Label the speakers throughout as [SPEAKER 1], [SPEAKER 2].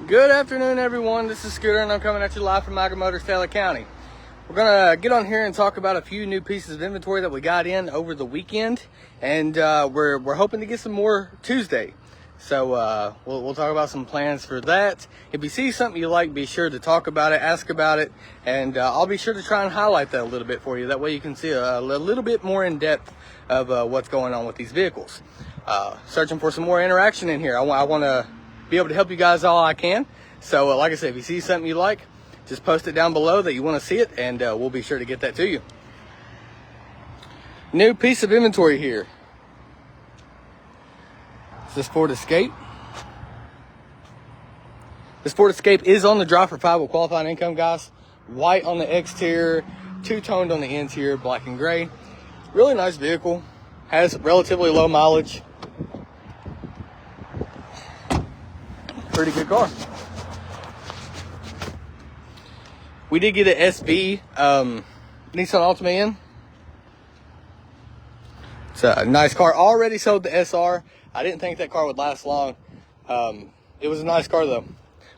[SPEAKER 1] Good afternoon, everyone. This is Scooter, and I'm coming at you live from Michael Motors, Taylor County. We're gonna get on here and talk about a few new pieces of inventory that we got in over the weekend, and we're hoping to get some more Tuesday. So we'll talk about some plans for that. If you see something you like, be sure to talk about it, ask about it, and I'll be sure to try and highlight that a little bit for you. That way you can see a little bit more in depth of what's going on with these vehicles. Searching for some more interaction in here. I want to be able to help you guys all I can. So like I said, if you see something you like, just post it down below that you want to see it, and we'll be sure to get that to you. New piece of inventory here. It's this Ford Escape. This Ford Escape is on the Drive for 5 with qualified income, guys. White on the exterior, two-toned on the interior, black and gray. Really nice vehicle. Has relatively low mileage. Pretty good car. We did get an SV Nissan Altima in. It's a nice car. Already sold the SR. I didn't think that car would last long. It was a nice car though.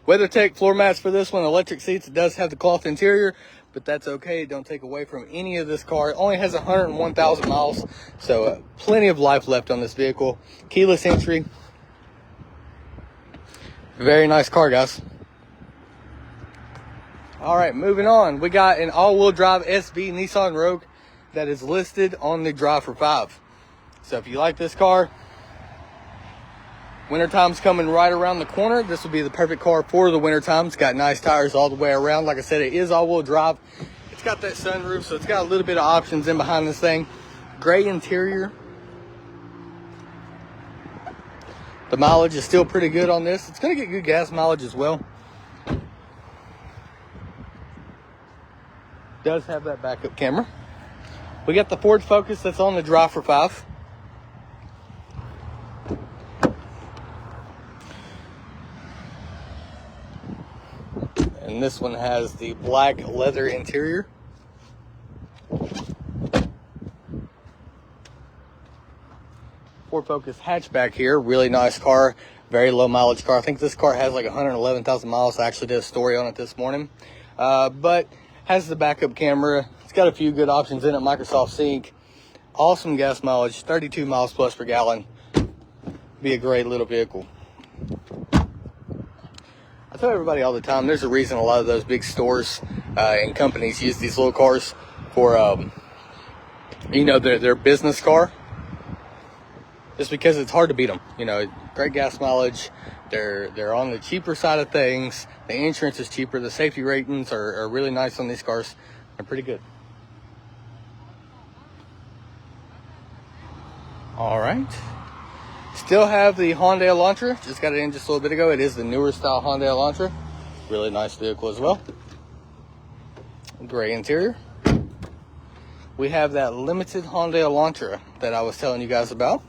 [SPEAKER 1] WeatherTech floor mats for this one. Electric seats. It does have the cloth interior, but that's okay. Don't take away from any of this car. It only has 101,000 miles, so plenty of life left on this vehicle. Keyless entry. Very nice car, guys. All right, moving on. We got an all-wheel drive SV Nissan Rogue that is listed on the Drive for 5. So if you like this car, wintertime's coming right around the corner. This will be the perfect car for the wintertime. It's got nice tires all the way around. Like I said, it is all-wheel drive. It's got that sunroof, so it's got a little bit of options in behind this thing. Gray interior. The mileage is still pretty good on this. It's going to get good gas mileage as well. Does have that backup camera. We got the Ford Focus that's on the Drive for 5. And this one has the black leather interior. Ford Focus hatchback here. Really nice car. Very low mileage car. I think this car has like 111,000 miles. I actually did a story on it this morning. But has the backup camera. It's got a few good options in it. Microsoft Sync. Awesome gas mileage. 32 miles plus per gallon. Be a great little vehicle. I tell everybody all the time, there's a reason a lot of those big stores and companies use these little cars for, their business car. Just because it's hard to beat them. You know, great gas mileage. They're on the cheaper side of things. The insurance is cheaper. The safety ratings are really nice on these cars. They're pretty good. All right. Still have the Hyundai Elantra. Just got it in just a little bit ago. It is the newer style Hyundai Elantra. Really nice vehicle as well. Gray interior. We have that limited Hyundai Elantra that I was telling you guys about.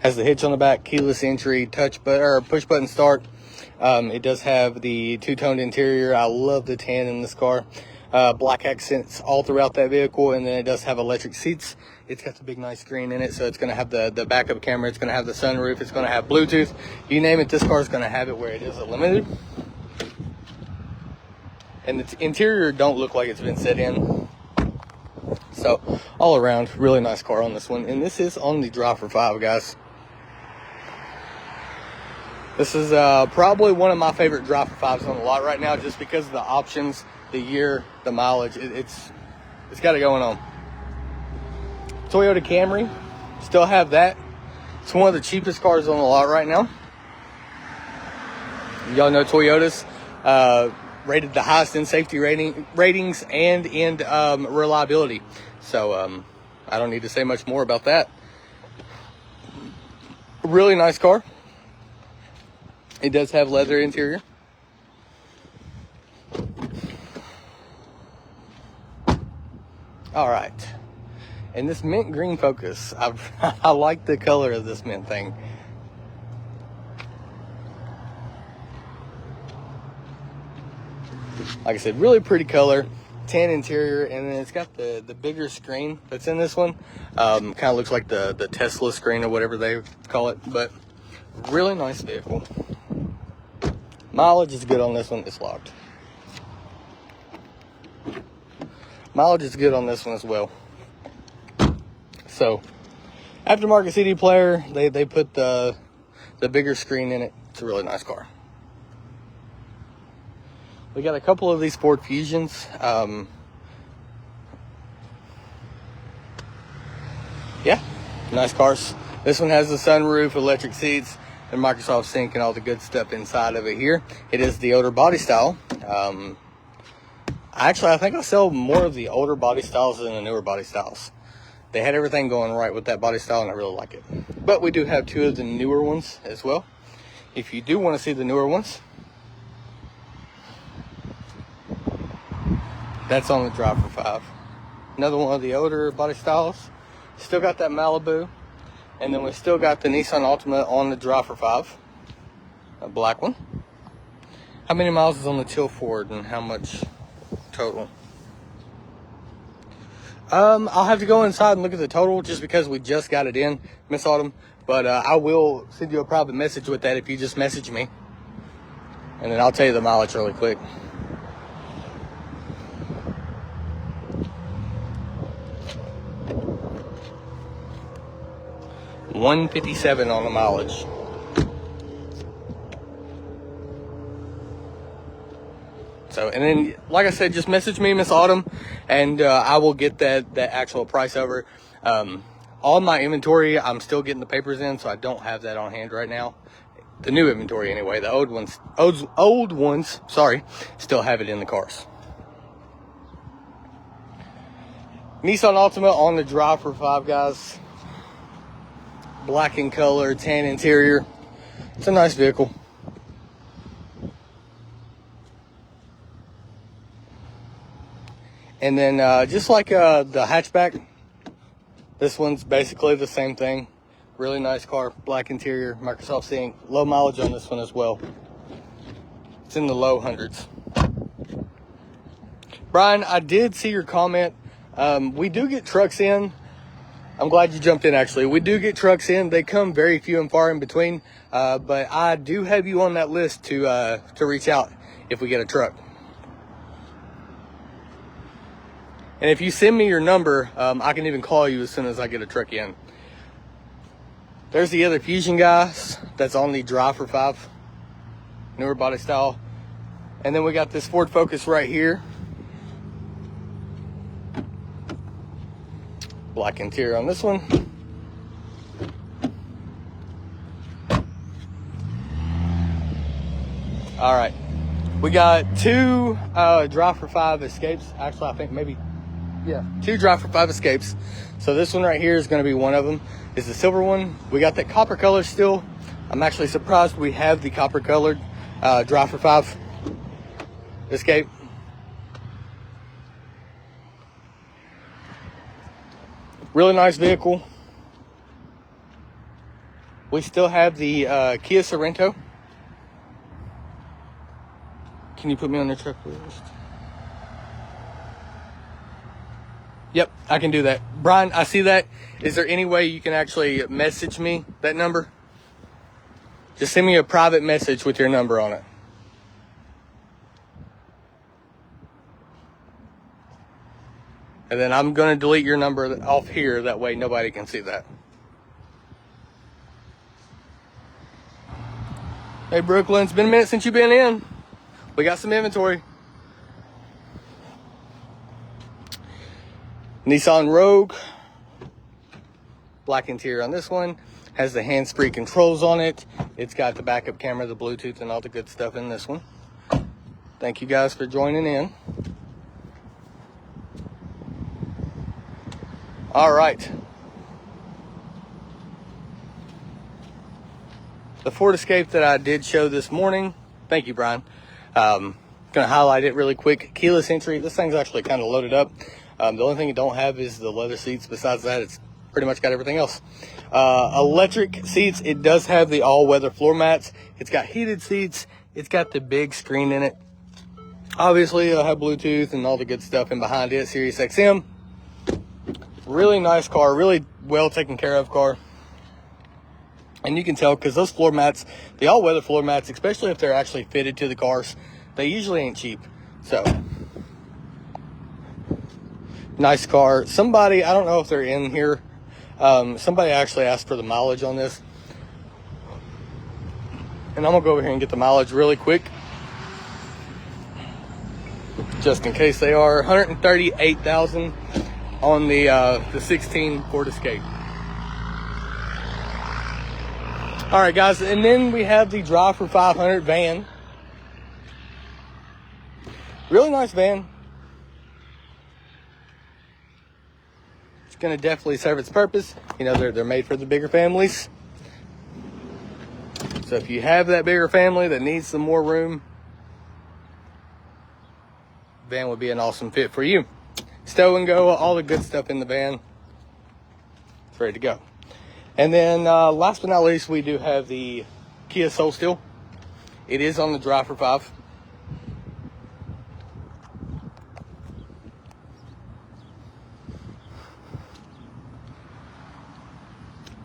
[SPEAKER 1] Has the hitch on the back, keyless entry, push button start. It does have the two-toned interior. I love the tan in this car. Black accents all throughout that vehicle, and then it does have electric seats. It's got the big nice screen in it, so it's going to have the backup camera. It's going to have the sunroof. It's going to have Bluetooth. You name it, this car is going to have it where it is a limited. And the interior don't look like it's been set in. So all around, really nice car on this one. And this is on the Drive for 5, guys. This is probably one of my favorite Drive for 5s on the lot right now, just because of the options, the year, the mileage. It's got it going on. Toyota Camry, still have that. It's one of the cheapest cars on the lot right now. Y'all know Toyotas rated the highest in safety ratings and in reliability. So I don't need to say much more about that. Really nice car. It does have leather interior. All right. And this mint green Focus, I like the color of this mint thing. Like I said, really pretty color, tan interior, and then it's got the bigger screen that's in this one. Kind of looks like the Tesla screen or whatever they call it, but really nice vehicle. Mileage is good on this one. It's locked. Mileage is good on this one as well. So, aftermarket CD player, they put the bigger screen in it. It's a really nice car. We got a couple of these Ford Fusions. Yeah, nice cars. This one has the sunroof, electric seats, and Microsoft Sync and all the good stuff inside of it here. It is the older body style. Actually, I think I sell more of the older body styles than the newer body styles. They had everything going right with that body style, and I really like it. But we do have 2 of the newer ones as well. If you do want to see the newer ones, that's on the Drive for 5. Another one of the older body styles. Still got that Malibu. And then we still got the Nissan Altima on the Drive for 5. A black one. How many miles is on the Teal Ford and how much total? I'll have to go inside and look at the total just because we just got it in, Miss Autumn. But I will send you a private message with that if you just message me. And then I'll tell you the mileage really quick. $157 on the mileage. So, and then, like I said, just message me, Miss Autumn, and I will get that actual price over. All my inventory, I'm still getting the papers in, so I don't have that on hand right now. The new inventory, anyway. The old ones, sorry, still have it in the cars. Nissan Altima on the Drive for 5, guys. Black in color, tan interior. It's a nice vehicle. And then just like the hatchback, this one's basically the same thing. Really nice car, black interior, Microsoft Sync. Low mileage on this one as well. It's in the low hundreds. Brian, I did see your comment. We do get trucks in. I'm glad you jumped in, actually. We do get trucks in. They come very few and far in between. But I do have you on that list to reach out if we get a truck. And if you send me your number, I can even call you as soon as I get a truck in. There's the other Fusion, guys. That's on the Drive for 5. Newer body style. And then we got this Ford Focus right here. Black interior on this one. All right, we got 2 Drive for 5 Escapes. Actually, I think maybe, yeah, 2 Drive for 5 Escapes. So this one right here is going to be one of them. Is the silver one. We got that copper color still. I'm actually surprised we have the copper colored Drive for 5 Escape. Really nice vehicle. We still have the Kia Sorento. Can you put me on the truck list? Yep, I can do that. Brian, I see that. Is there any way you can actually message me that number? Just send me a private message with your number on it. And then I'm going to delete your number off here. That way nobody can see that. Hey, Brooklyn, it's been a minute since you've been in. We got some inventory. Nissan Rogue. Black interior on this one. Has the hands-free controls on it. It's got the backup camera, the Bluetooth, and all the good stuff in this one. Thank you guys for joining in. All right. The Ford Escape that I did show this morning. Thank you, Brian. Gonna highlight it really quick. Keyless entry. This thing's actually kind of loaded up. The only thing it don't have is the leather seats. Besides that, it's pretty much got everything else. Electric seats. It does have the all-weather floor mats. It's got heated seats. It's got the big screen in it. Obviously, it'll have Bluetooth and all the good stuff in behind it. Sirius XM. Really nice car. Really well taken care of car. And you can tell because those floor mats, the all-weather floor mats, especially if they're actually fitted to the cars, they usually ain't cheap. So, nice car. Somebody, I don't know if they're in here, somebody actually asked for the mileage on this. And I'm going to go over here and get the mileage really quick, just in case they are. 138,000 on the 16 Ford Escape. All right, guys, and then we have the Drive for 500 van. Really nice van. It's going to definitely serve its purpose. You know, they're made for the bigger families. So if you have that bigger family that needs some more room, van would be an awesome fit for you. Stow and go, all the good stuff in the van. It's ready to go. And then last but not least, we do have the Kia Soul Steel. It is on the Drive for 5.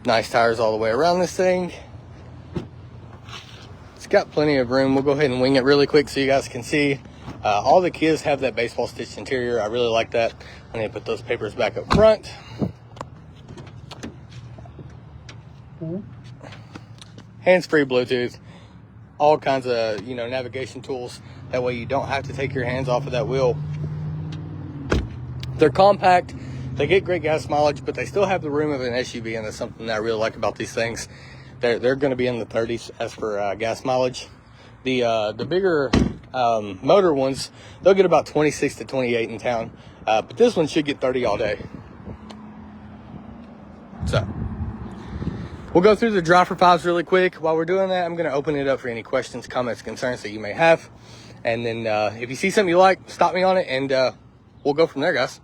[SPEAKER 1] Nice tires all the way around this thing. It's got plenty of room. We'll go ahead and wing it really quick so you guys can see. All the Kias have that baseball stitched interior. I really like that. I'm going to put those papers back up front. Hands-free Bluetooth, all kinds of, you know, navigation tools. That way you don't have to take your hands off of that wheel. They're compact, they get great gas mileage, but they still have the room of an SUV, and that's something that I really like about these things. They're going to be in the 30s as for gas mileage. The bigger motor ones, they'll get about 26 to 28 in town, but this one should get 30 all day. So we'll go through the Drive for 5s really quick. While we're doing that, I'm going to open it up for any questions, comments, concerns that you may have. And then if you see something you like, stop me on it, and we'll go from there, guys.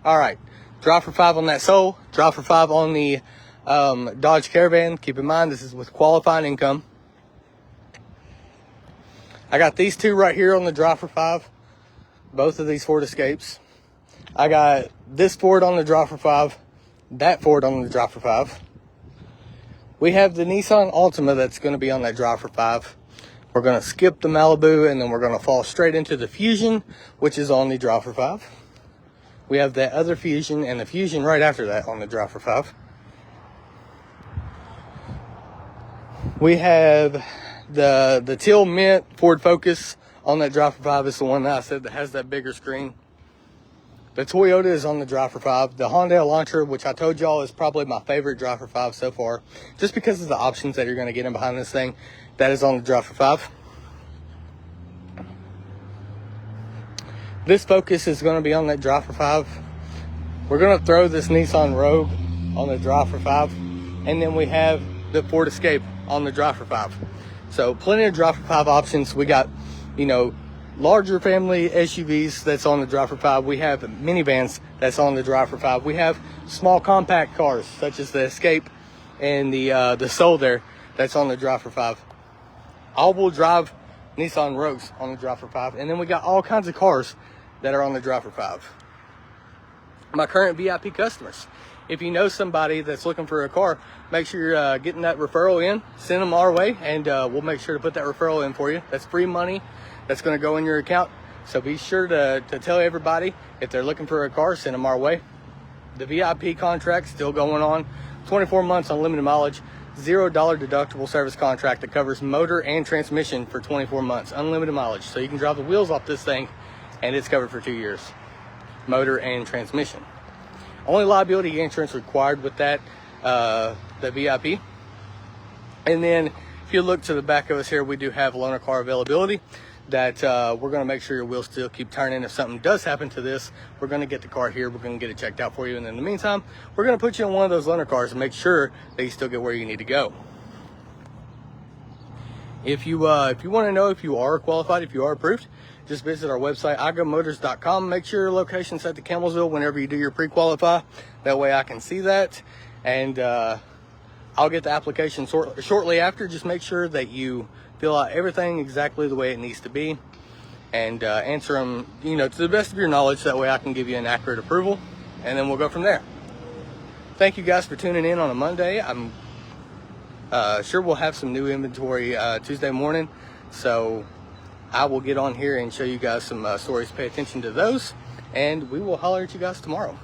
[SPEAKER 1] All right. Drive for 5 on that Soul. Drive for 5 on the Dodge Caravan. Keep in mind, this is with qualifying income. I got these two right here on the Drive for 5. Both of these Ford Escapes. I got this Ford on the Drive for 5. That Ford on the Drive for 5. We have the Nissan Altima that's going to be on that Drive for 5. We're going to skip the Malibu, and then we're going to fall straight into the Fusion, which is on the Drive for 5. We have that other Fusion and the Fusion right after that on the Drive for 5. We have the teal mint Ford Focus on that Drive for 5. It's the one that I said that has that bigger screen. The Toyota is on the Drive for 5. The Hyundai Elantra, which I told y'all is probably my favorite Drive for 5 so far, just because of the options that you're going to get in behind this thing, that is on the Drive for 5. This Focus is going to be on that Drive for 5. We're going to throw this Nissan Rogue on the Drive for 5. And then we have the Ford Escape on the Drive for 5. So plenty of Drive for 5 options. We got, you know, larger family SUVs that's on the Drive for 5. We have minivans that's on the Drive for 5. We have small compact cars such as the Escape and the Soul there that's on the Drive for 5. All-wheel drive Nissan Rogues on the Drive for 5. And then we got all kinds of cars that are on the Drive for 5. My current VIP customers, if you know somebody that's looking for a car, make sure you're getting that referral in. Send them our way, and we'll make sure to put that referral in for you. That's free money. That's going to go in your account. So be sure to tell everybody, if they're looking for a car, send them our way. The VIP contract still going on. 24 months unlimited mileage. $0 deductible service contract that covers motor and transmission for 24 months. Unlimited mileage. So you can drive the wheels off this thing, and it's covered for 2 years. Motor and transmission. Only liability insurance required with that, the VIP. And then if you look to the back of us here, we do have loaner car availability. That we're going to make sure your wheels still keep turning. If something does happen to this, we're going to get the car here. We're going to get it checked out for you. And in the meantime, we're going to put you in one of those loaner cars and make sure that you still get where you need to go. If you want to know if you are qualified, if you are approved, just visit our website, igomotors.com. Make sure your location's set to Campbellsville whenever you do your pre-qualify. That way I can see that. And I'll get the application shortly after. Just make sure that you fill out everything exactly the way it needs to be, and answer them, you know, to the best of your knowledge. That way I can give you an accurate approval, and then we'll go from there. Thank you guys for tuning in on a Monday. I'm Sure, we'll have some new inventory Tuesday morning, so I will get on here and show you guys some stories. Pay attention to those, and we will holler at you guys tomorrow.